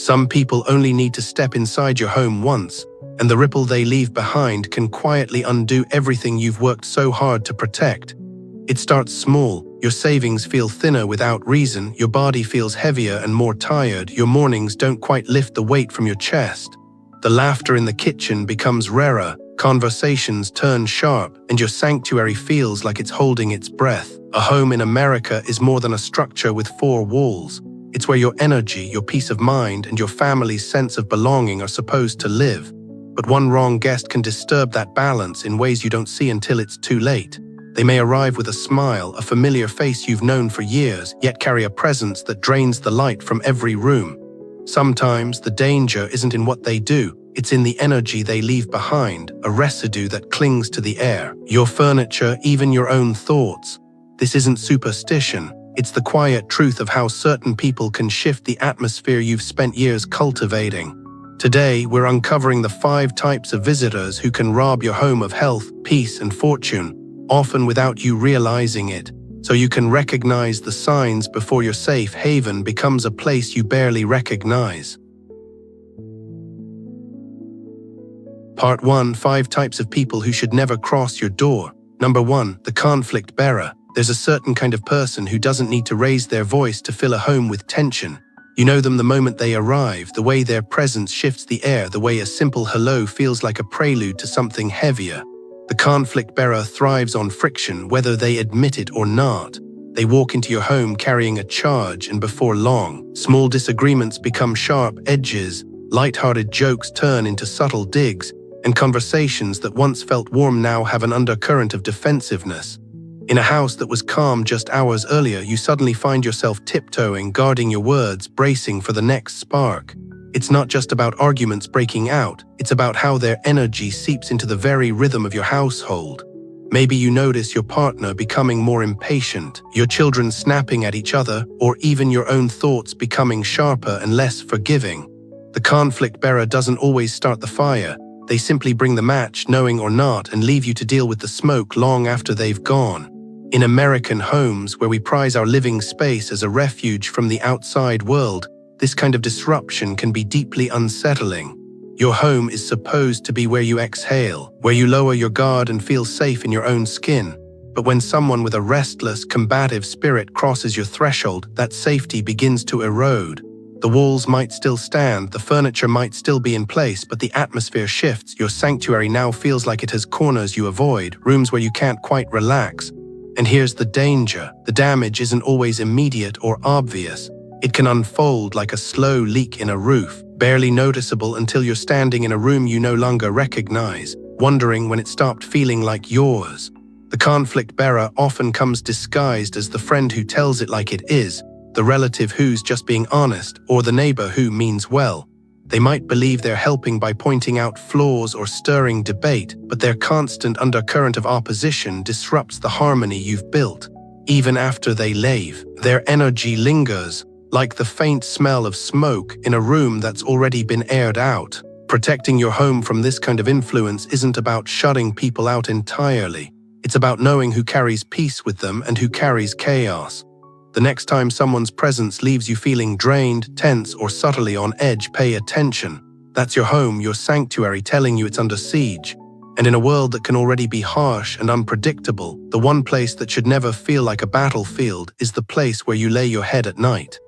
Some people only need to step inside your home once, and the ripple they leave behind can quietly undo everything you've worked so hard to protect. It starts small. Your savings feel thinner without reason, your body feels heavier and more tired, your mornings don't quite lift the weight from your chest. The laughter in the kitchen becomes rarer, conversations turn sharp, and your sanctuary feels like it's holding its breath. A home in America is more than a structure with four walls. It's where your energy, your peace of mind, and your family's sense of belonging are supposed to live. But one wrong guest can disturb that balance in ways you don't see until it's too late. They may arrive with a smile, a familiar face you've known for years, yet carry a presence that drains the light from every room. Sometimes the danger isn't in what they do, it's in the energy they leave behind, a residue that clings to the air. Your furniture, even your own thoughts. This isn't superstition, it's the quiet truth of how certain people can shift the atmosphere you've spent years cultivating. Today, we're uncovering the 5 types of visitors who can rob your home of health, peace, and fortune, often without you realizing it, so you can recognize the signs before your safe haven becomes a place you barely recognize. Part 1. 5 types of people who should never cross your door. Number 1. The conflict bearer. There's a certain kind of person who doesn't need to raise their voice to fill a home with tension. You know them the moment they arrive, the way their presence shifts the air, the way a simple hello feels like a prelude to something heavier. The conflict bearer thrives on friction, whether they admit it or not. They walk into your home carrying a charge, and before long, small disagreements become sharp edges, light-hearted jokes turn into subtle digs, and conversations that once felt warm now have an undercurrent of defensiveness. In a house that was calm just hours earlier, you suddenly find yourself tiptoeing, guarding your words, bracing for the next spark. It's not just about arguments breaking out, it's about how their energy seeps into the very rhythm of your household. Maybe you notice your partner becoming more impatient, your children snapping at each other, or even your own thoughts becoming sharper and less forgiving. The conflict bearer doesn't always start the fire. They simply bring the match, knowing or not, and leave you to deal with the smoke long after they've gone. In American homes, where we prize our living space as a refuge from the outside world, this kind of disruption can be deeply unsettling. Your home is supposed to be where you exhale, where you lower your guard and feel safe in your own skin. But when someone with a restless, combative spirit crosses your threshold, that safety begins to erode. The walls might still stand, the furniture might still be in place, but the atmosphere shifts. Your sanctuary now feels like it has corners you avoid, rooms where you can't quite relax. And here's the danger. The damage isn't always immediate or obvious. It can unfold like a slow leak in a roof, barely noticeable until you're standing in a room you no longer recognize, wondering when it stopped feeling like yours. The conflict bearer often comes disguised as the friend who tells it like it is, the relative who's just being honest, or the neighbor who means well. They might believe they're helping by pointing out flaws or stirring debate, but their constant undercurrent of opposition disrupts the harmony you've built. Even after they leave, their energy lingers, like the faint smell of smoke in a room that's already been aired out. Protecting your home from this kind of influence isn't about shutting people out entirely. It's about knowing who carries peace with them and who carries chaos. The next time someone's presence leaves you feeling drained, tense, or subtly on edge, pay attention. That's your home, your sanctuary, telling you it's under siege. And in a world that can already be harsh and unpredictable, the one place that should never feel like a battlefield is the place where you lay your head at night.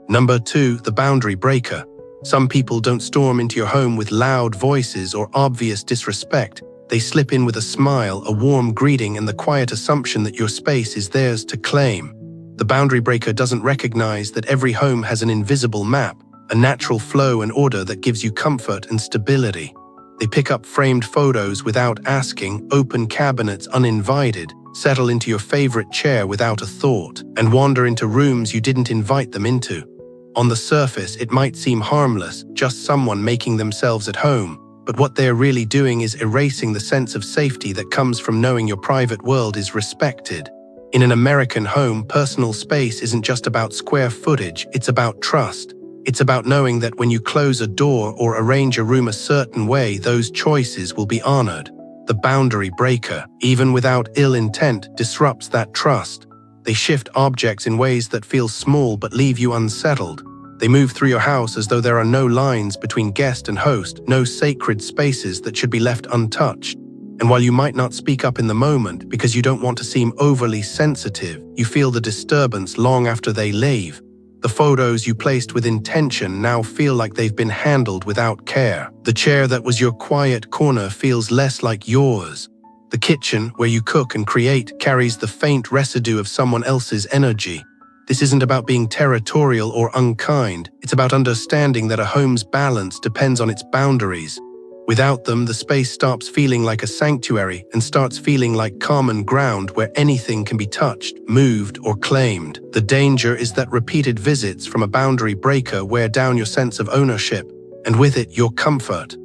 Number 2. The boundary breaker. Some people don't storm into your home with loud voices or obvious disrespect. They slip in with a smile, a warm greeting, and the quiet assumption that your space is theirs to claim. The boundary breaker doesn't recognize that every home has an invisible map, a natural flow and order that gives you comfort and stability. They pick up framed photos without asking, open cabinets uninvited, settle into your favorite chair without a thought, and wander into rooms you didn't invite them into. On the surface, it might seem harmless, just someone making themselves at home, but what they're really doing is erasing the sense of safety that comes from knowing your private world is respected. In an American home, personal space isn't just about square footage, it's about trust. It's about knowing that when you close a door or arrange a room a certain way, those choices will be honored. The boundary breaker, even without ill intent, disrupts that trust. They shift objects in ways that feel small but leave you unsettled. They move through your house as though there are no lines between guest and host, no sacred spaces that should be left untouched. And while you might not speak up in the moment because you don't want to seem overly sensitive, you feel the disturbance long after they leave. The photos you placed with intention now feel like they've been handled without care. The chair that was your quiet corner feels less like yours. The kitchen, where you cook and create, carries the faint residue of someone else's energy. This isn't about being territorial or unkind. It's about understanding that a home's balance depends on its boundaries. Without them, the space stops feeling like a sanctuary and starts feeling like common ground where anything can be touched, moved, or claimed. The danger is that repeated visits from a boundary breaker wear down your sense of ownership, and with it, your comfort.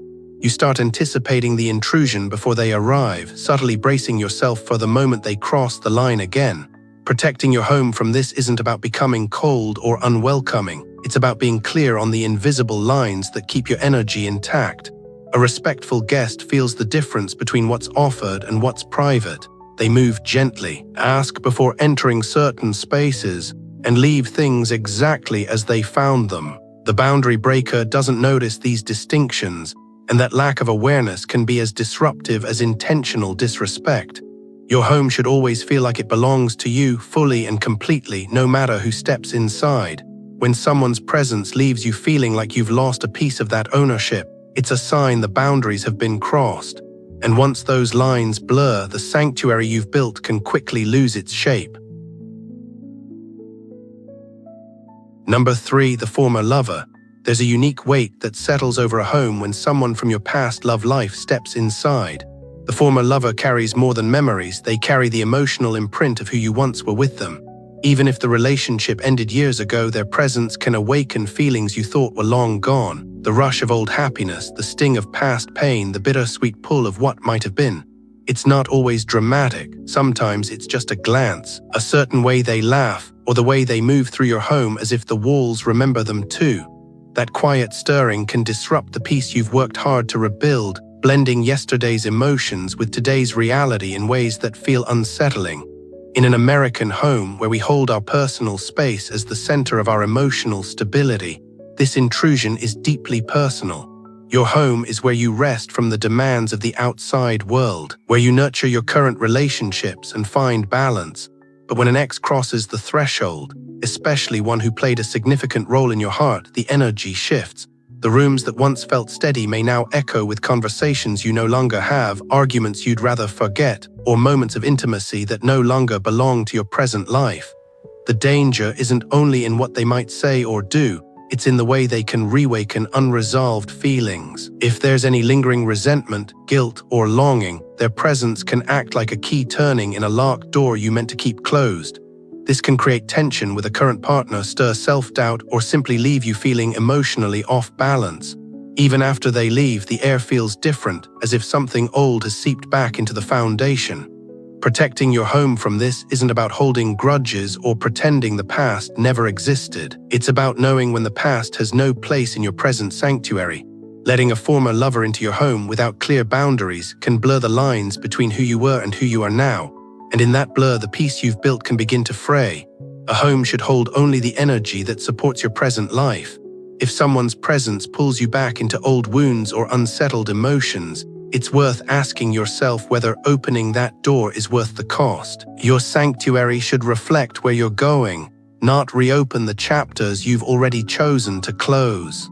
You start anticipating the intrusion before they arrive, subtly bracing yourself for the moment they cross the line again. Protecting your home from this isn't about becoming cold or unwelcoming. It's about being clear on the invisible lines that keep your energy intact. A respectful guest feels the difference between what's offered and what's private. They move gently, ask before entering certain spaces, and leave things exactly as they found them. The boundary breaker doesn't notice these distinctions, and that lack of awareness can be as disruptive as intentional disrespect. Your home should always feel like it belongs to you fully and completely, no matter who steps inside. When someone's presence leaves you feeling like you've lost a piece of that ownership, it's a sign the boundaries have been crossed. And once those lines blur, the sanctuary you've built can quickly lose its shape. Number 3, the former lover. There's a unique weight that settles over a home when someone from your past love life steps inside. The former lover carries more than memories, they carry the emotional imprint of who you once were with them. Even if the relationship ended years ago, their presence can awaken feelings you thought were long gone. The rush of old happiness, the sting of past pain, the bittersweet pull of what might have been. It's not always dramatic. Sometimes it's just a glance, a certain way they laugh, or the way they move through your home as if the walls remember them too. That quiet stirring can disrupt the peace you've worked hard to rebuild, blending yesterday's emotions with today's reality in ways that feel unsettling. In an American home where we hold our personal space as the center of our emotional stability, this intrusion is deeply personal. Your home is where you rest from the demands of the outside world, where you nurture your current relationships and find balance. But when an ex crosses the threshold, especially one who played a significant role in your heart, the energy shifts. The rooms that once felt steady may now echo with conversations you no longer have, arguments you'd rather forget, or moments of intimacy that no longer belong to your present life. The danger isn't only in what they might say or do, it's in the way they can reawaken unresolved feelings. If there's any lingering resentment, guilt, or longing, their presence can act like a key turning in a locked door you meant to keep closed. This can create tension with a current partner, stir self-doubt, or simply leave you feeling emotionally off balance. Even after they leave, the air feels different, as if something old has seeped back into the foundation. Protecting your home from this isn't about holding grudges or pretending the past never existed. It's about knowing when the past has no place in your present sanctuary. Letting a former lover into your home without clear boundaries can blur the lines between who you were and who you are now. And in that blur, the peace you've built can begin to fray. A home should hold only the energy that supports your present life. If someone's presence pulls you back into old wounds or unsettled emotions, it's worth asking yourself whether opening that door is worth the cost. Your sanctuary should reflect where you're going, not reopen the chapters you've already chosen to close.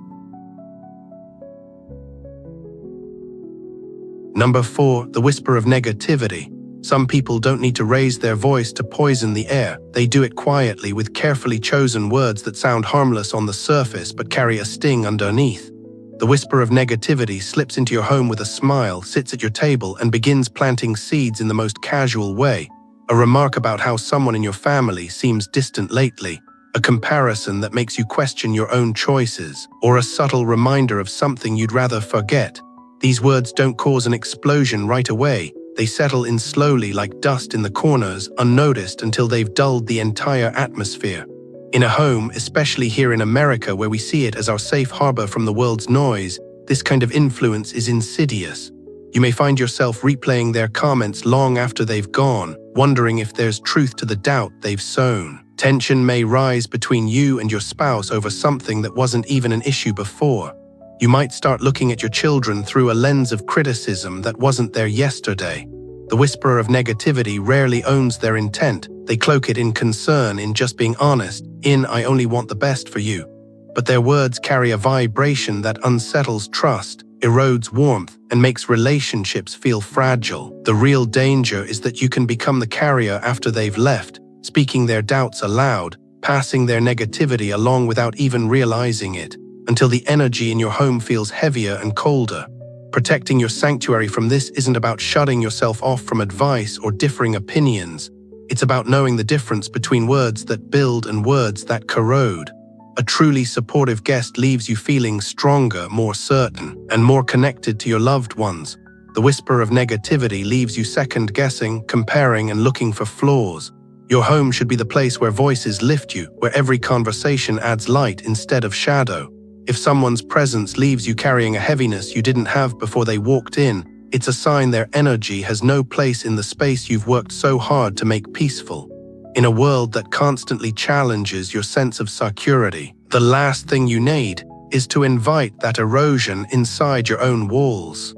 Number 4, the whisper of negativity. Some people don't need to raise their voice to poison the air. They do it quietly with carefully chosen words that sound harmless on the surface but carry a sting underneath. The whisper of negativity slips into your home with a smile, sits at your table, and begins planting seeds in the most casual way. A remark about how someone in your family seems distant lately, a comparison that makes you question your own choices, or a subtle reminder of something you'd rather forget. These words don't cause an explosion right away. They settle in slowly like dust in the corners, unnoticed until they've dulled the entire atmosphere. In a home, especially here in America where we see it as our safe harbor from the world's noise, this kind of influence is insidious. You may find yourself replaying their comments long after they've gone, wondering if there's truth to the doubt they've sown. Tension may rise between you and your spouse over something that wasn't even an issue before. You might start looking at your children through a lens of criticism that wasn't there yesterday. The whisperer of negativity rarely owns their intent. They cloak it in concern, in just being honest, in "I only want the best for you." But their words carry a vibration that unsettles trust, erodes warmth, and makes relationships feel fragile. The real danger is that you can become the carrier after they've left, speaking their doubts aloud, passing their negativity along without even realizing it, until the energy in your home feels heavier and colder. Protecting your sanctuary from this isn't about shutting yourself off from advice or differing opinions. It's about knowing the difference between words that build and words that corrode. A truly supportive guest leaves you feeling stronger, more certain, and more connected to your loved ones. The whisper of negativity leaves you second-guessing, comparing, and looking for flaws. Your home should be the place where voices lift you, where every conversation adds light instead of shadow. If someone's presence leaves you carrying a heaviness you didn't have before they walked in, it's a sign their energy has no place in the space you've worked so hard to make peaceful. In a world that constantly challenges your sense of security, the last thing you need is to invite that erosion inside your own walls.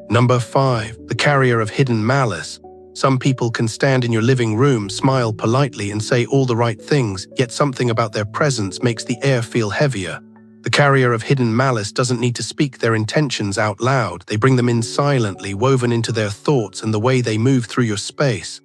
Number 5. The carrier of hidden malice. Some people can stand in your living room, smile politely, and say all the right things, yet something about their presence makes the air feel heavier. The carrier of hidden malice doesn't need to speak their intentions out loud. They bring them in silently, woven into their thoughts and the way they move through your space.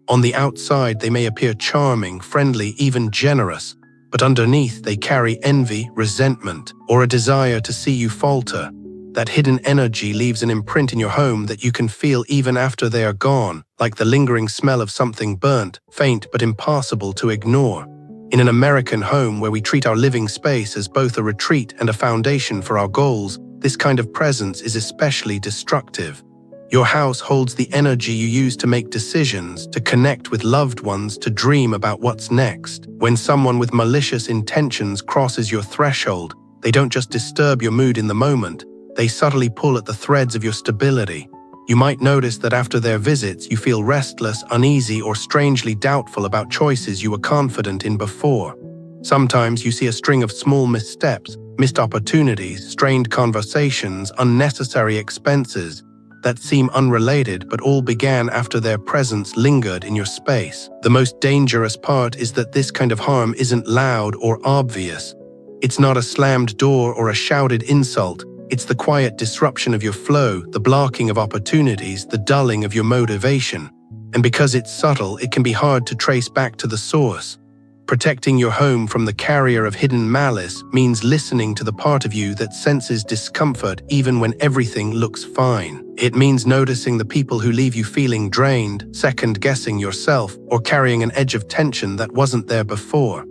On the outside, they may appear charming, friendly, even generous, but underneath they carry envy, resentment, or a desire to see you falter. That hidden energy leaves an imprint in your home that you can feel even after they are gone, like the lingering smell of something burnt, faint but impossible to ignore. In an American home where we treat our living space as both a retreat and a foundation for our goals, this kind of presence is especially destructive. Your house holds the energy you use to make decisions, to connect with loved ones, to dream about what's next. When someone with malicious intentions crosses your threshold, they don't just disturb your mood in the moment, they subtly pull at the threads of your stability. You might notice that after their visits, you feel restless, uneasy, or strangely doubtful about choices you were confident in before. Sometimes you see a string of small missteps, missed opportunities, strained conversations, unnecessary expenses that seem unrelated but all began after their presence lingered in your space. The most dangerous part is that this kind of harm isn't loud or obvious. It's not a slammed door or a shouted insult. It's the quiet disruption of your flow, the blocking of opportunities, the dulling of your motivation. And because it's subtle, it can be hard to trace back to the source. Protecting your home from the carrier of hidden malice means listening to the part of you that senses discomfort even when everything looks fine. It means noticing the people who leave you feeling drained, second-guessing yourself, or carrying an edge of tension that wasn't there before.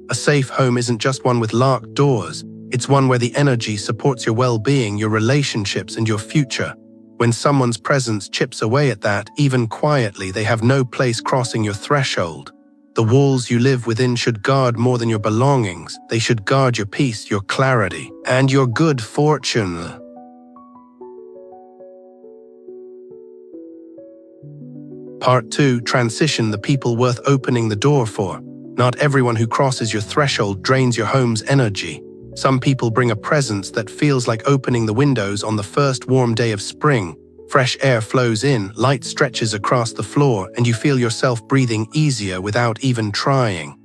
A safe home isn't just one with locked doors. It's one where the energy supports your well-being, your relationships, and your future. When someone's presence chips away at that, even quietly, they have no place crossing your threshold. The walls you live within should guard more than your belongings. They should guard your peace, your clarity, and your good fortune. Part 2. Transition: the people worth opening the door for. Not everyone who crosses your threshold drains your home's energy. Some people bring a presence that feels like opening the windows on the first warm day of spring. Fresh air flows in, light stretches across the floor, and you feel yourself breathing easier without even trying.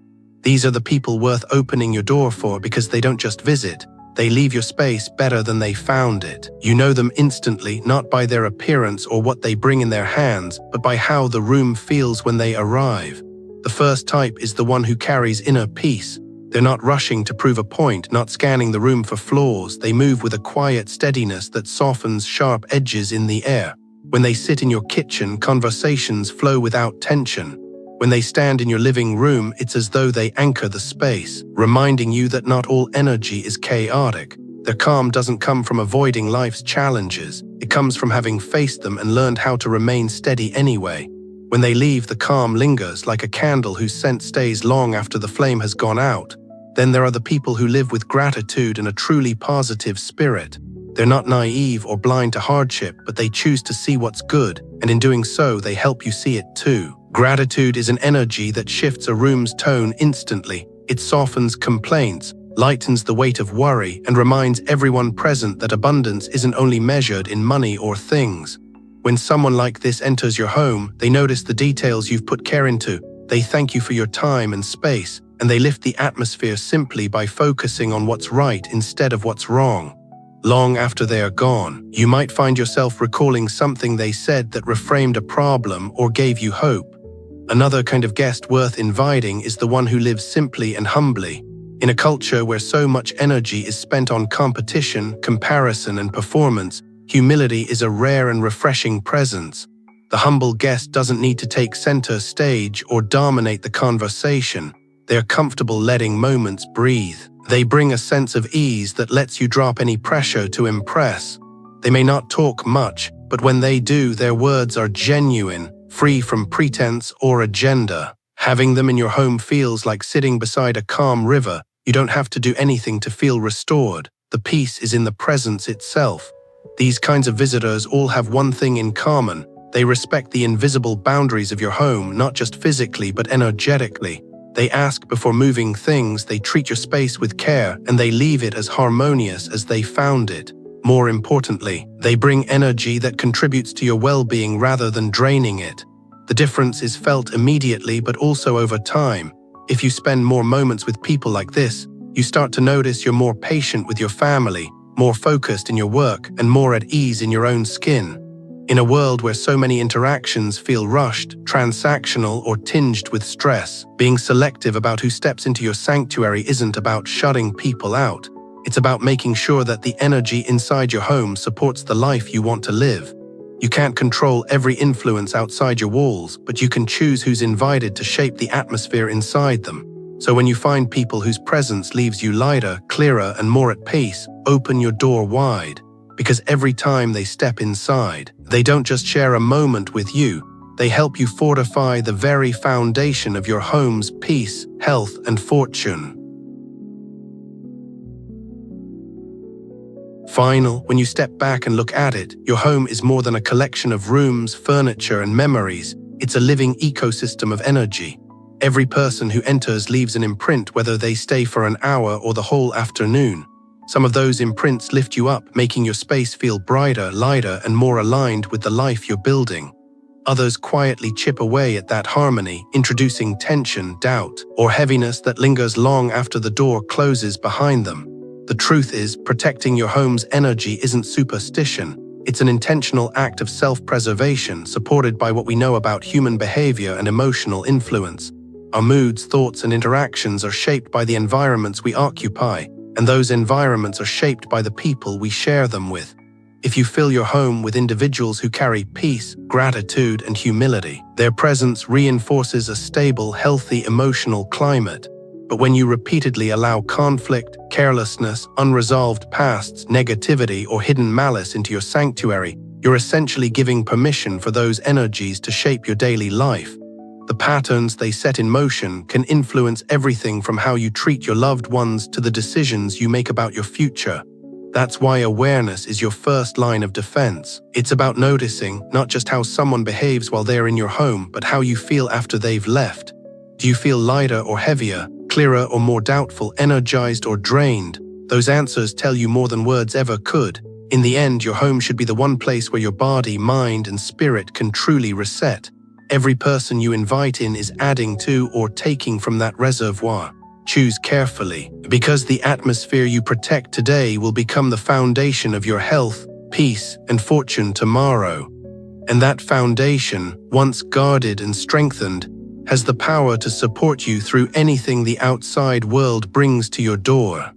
These are the people worth opening your door for because they don't just visit. They leave your space better than they found it. You know them instantly, not by their appearance or what they bring in their hands, but by how the room feels when they arrive. The first type is the one who carries inner peace. They're not rushing to prove a point, not scanning the room for flaws. They move with a quiet steadiness that softens sharp edges in the air. When they sit in your kitchen, conversations flow without tension. When they stand in your living room, it's as though they anchor the space, reminding you that not all energy is chaotic. Their calm doesn't come from avoiding life's challenges. It comes from having faced them and learned how to remain steady anyway. When they leave, the calm lingers like a candle whose scent stays long after the flame has gone out. Then there are the people who live with gratitude and a truly positive spirit. They're not naive or blind to hardship, but they choose to see what's good, and in doing so, they help you see it too. Gratitude is an energy that shifts a room's tone instantly. It softens complaints, lightens the weight of worry, and reminds everyone present that abundance isn't only measured in money or things. When someone like this enters your home, they notice the details you've put care into. They thank you for your time and space, and they lift the atmosphere simply by focusing on what's right instead of what's wrong. Long after they are gone, you might find yourself recalling something they said that reframed a problem or gave you hope. Another kind of guest worth inviting is the one who lives simply and humbly. In a culture where so much energy is spent on competition, comparison, and performance, humility is a rare and refreshing presence. The humble guest doesn't need to take center stage or dominate the conversation. They're comfortable letting moments breathe. They bring a sense of ease that lets you drop any pressure to impress. They may not talk much, but when they do, their words are genuine, free from pretense or agenda. Having them in your home feels like sitting beside a calm river. You don't have to do anything to feel restored. The peace is in the presence itself. These kinds of visitors all have one thing in common. They respect the invisible boundaries of your home, not just physically but energetically. They ask before moving things, they treat your space with care, and they leave it as harmonious as they found it. More importantly, they bring energy that contributes to your well-being rather than draining it. The difference is felt immediately but also over time. If you spend more moments with people like this, you start to notice you're more patient with your family, more focused in your work, and more at ease in your own skin. In a world where so many interactions feel rushed, transactional, or tinged with stress, being selective about who steps into your sanctuary isn't about shutting people out. It's about making sure that the energy inside your home supports the life you want to live. You can't control every influence outside your walls, but you can choose who's invited to shape the atmosphere inside them. So when you find people whose presence leaves you lighter, clearer, and more at peace, open your door wide. Because every time they step inside, they don't just share a moment with you, they help you fortify the very foundation of your home's peace, health, and fortune. When you step back and look at it, your home is more than a collection of rooms, furniture, and memories. It's a living ecosystem of energy. Every person who enters leaves an imprint, whether they stay for an hour or the whole afternoon. Some of those imprints lift you up, making your space feel brighter, lighter, and more aligned with the life you're building. Others quietly chip away at that harmony, introducing tension, doubt, or heaviness that lingers long after the door closes behind them. The truth is, protecting your home's energy isn't superstition. It's an intentional act of self-preservation supported by what we know about human behavior and emotional influence. Our moods, thoughts, and interactions are shaped by the environments we occupy, and those environments are shaped by the people we share them with. If you fill your home with individuals who carry peace, gratitude, and humility, their presence reinforces a stable, healthy emotional climate. But when you repeatedly allow conflict, carelessness, unresolved pasts, negativity, or hidden malice into your sanctuary, you're essentially giving permission for those energies to shape your daily life. The patterns they set in motion can influence everything from how you treat your loved ones to the decisions you make about your future. That's why awareness is your first line of defense. It's about noticing not just how someone behaves while they're in your home, but how you feel after they've left. Do you feel lighter or heavier, clearer or more doubtful, energized or drained? Those answers tell you more than words ever could. In the end, your home should be the one place where your body, mind, and spirit can truly reset. Every person you invite in is adding to or taking from that reservoir. Choose carefully, because the atmosphere you protect today will become the foundation of your health, peace, and fortune tomorrow. And that foundation, once guarded and strengthened, has the power to support you through anything the outside world brings to your door.